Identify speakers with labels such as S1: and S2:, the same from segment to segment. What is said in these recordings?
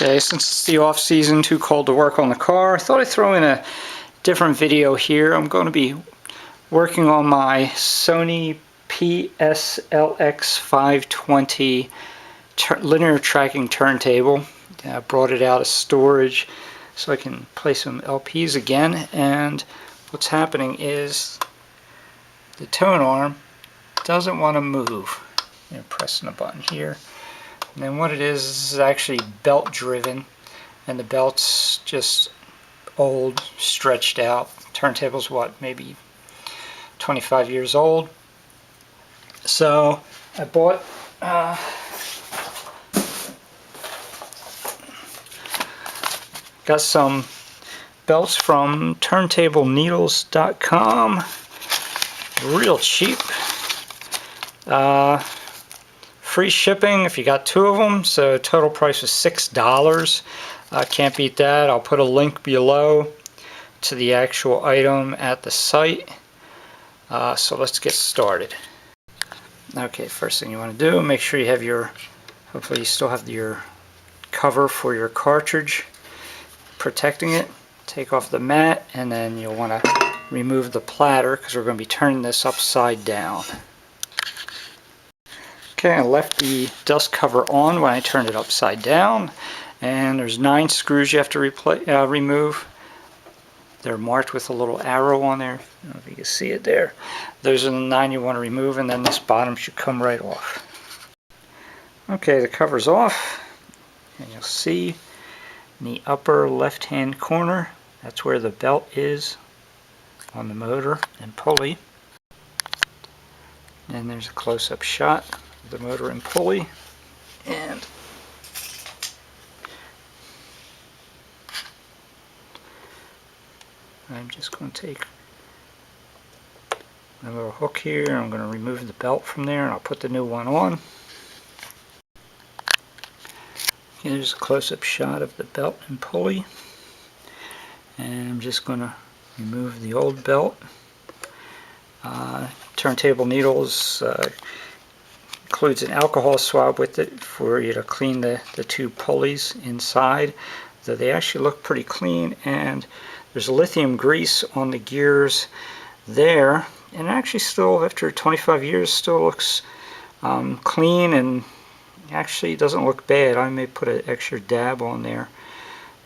S1: Okay, since it's the off season, too cold to work on the car, I thought I'd throw in a different video here. I'm going to be working on my Sony LX520 linear tracking turntable. I brought it out of storage so I can play some LPs again, and what's happening is the Tonearm doesn't want to move. I'm pressing a button here. And then what it is actually belt driven, and the belt's just old, stretched out. Turntable's what, maybe 25 years old. So I bought got some belts from TurntableNeedles.com, real cheap. Free shipping if you got 2 of them, so total price was $6. Can't beat that. I'll put a link below to the actual item at the site. So let's get started. Okay, first thing you want to do, make sure you have your, hopefully you still have your cover for your cartridge protecting it. Take off the mat, and then you'll want to remove the platter because we're going to be turning this upside down. Okay, I left the dust cover on when I turned it upside down, and there's 9 screws you have to remove. They're marked with a little arrow on there. I don't know if you can see it there. Those are the 9 you want to remove, and then this bottom should come right off. Okay, the cover's off, and you'll see in the upper left-hand corner, that's where the belt is on the motor and pulley. And there's a close-up shot of the motor and pulley. And I'm just going to take my little hook here, I'm going to remove the belt from there, and I'll put the new one on. Here's a close-up shot of the belt and pulley, and I'm just going to remove the old belt. Turntable Needles includes an alcohol swab with it for you to clean the 2 pulleys inside. So they actually look pretty clean, and there's lithium grease on the gears there, and actually still after 25 years still looks clean, and actually doesn't look bad. I may put an extra dab on there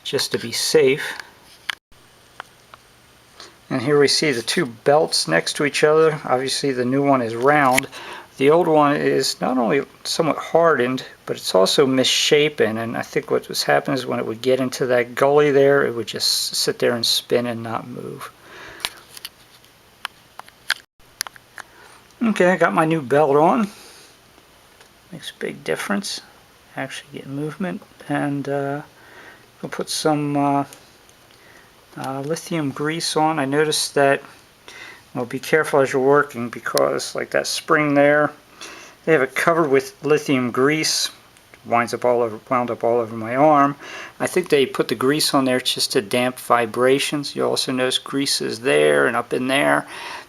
S1: just to be safe. And here we see the 2 belts next to each other. Obviously the new one is round. The old one is not only somewhat hardened, but it's also misshapen, and I think what was happening is when it would get into that gully there, it would just sit there and spin and not move. Okay, I got my new belt on. Makes a big difference. Actually get movement, and I'll put some lithium grease on. I noticed that, well, be careful as you're working, because like that spring there, they have it covered with lithium grease. Wound up all over my arm. I think they put the grease on there just to damp vibrations. You also notice grease is there and up in there.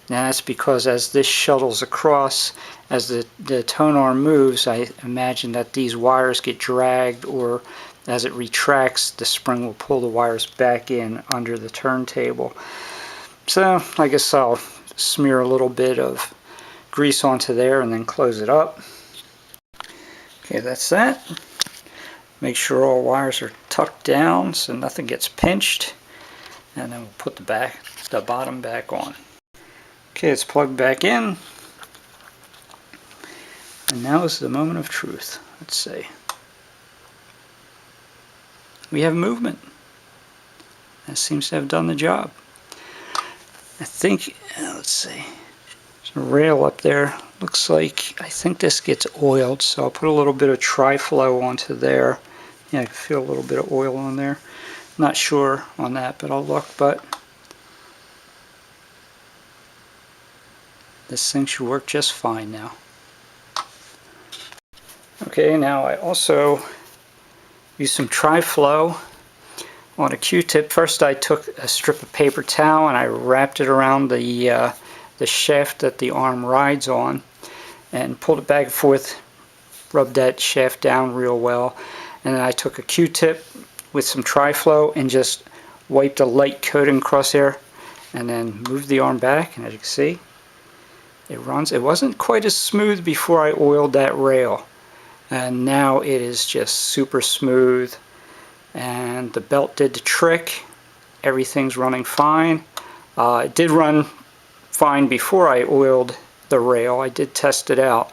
S1: And that's because as this shuttles across, as the Tonearm moves, I imagine that these wires get dragged, or as it retracts, the spring will pull the wires back in under the turntable. So I guess I'll smear a little bit of grease onto there and then close it up. Okay, that's that. Make sure all wires are tucked down so nothing gets pinched, and then we'll put the bottom back on. Okay, it's plugged back in, and now is the moment of truth. Let's see. We have movement. That seems to have done the job. I think, let's see, there's a rail up there. Looks like, I think this gets oiled, so I'll put a little bit of tri-flow onto there. Yeah, I can feel a little bit of oil on there. Not sure on that, but I'll look. But this thing should work just fine now. Okay, now I also use some tri-flow on a Q-tip. First I took a strip of paper towel and I wrapped it around the shaft that the arm rides on, and pulled it back and forth, rubbed that shaft down real well, and then I took a Q-tip with some Tri-Flow and just wiped a light coating across there, and then moved the arm back, and as you can see, it runs. It wasn't quite as smooth before I oiled that rail, and now it is just super smooth, and the belt did the trick. Everything's running fine. It did run fine before I oiled the rail. I did test it out,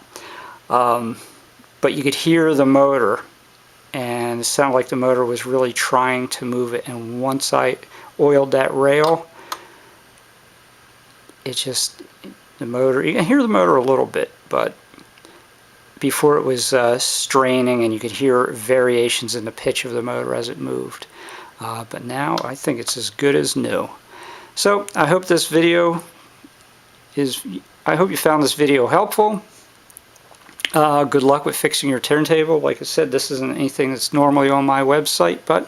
S1: but you could hear the motor, and it sounded like the motor was really trying to move it, and once I oiled that rail, it just, the motor, you can hear the motor a little bit, but before it was straining, and you could hear variations in the pitch of the motor as it moved. But now I think it's as good as new. So I hope this video I hope you found this video helpful. Good luck with fixing your turntable. Like I said, this isn't anything that's normally on my website, but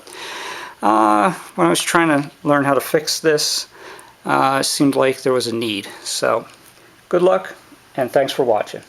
S1: when I was trying to learn how to fix this, it seemed like there was a need. So good luck, and thanks for watching.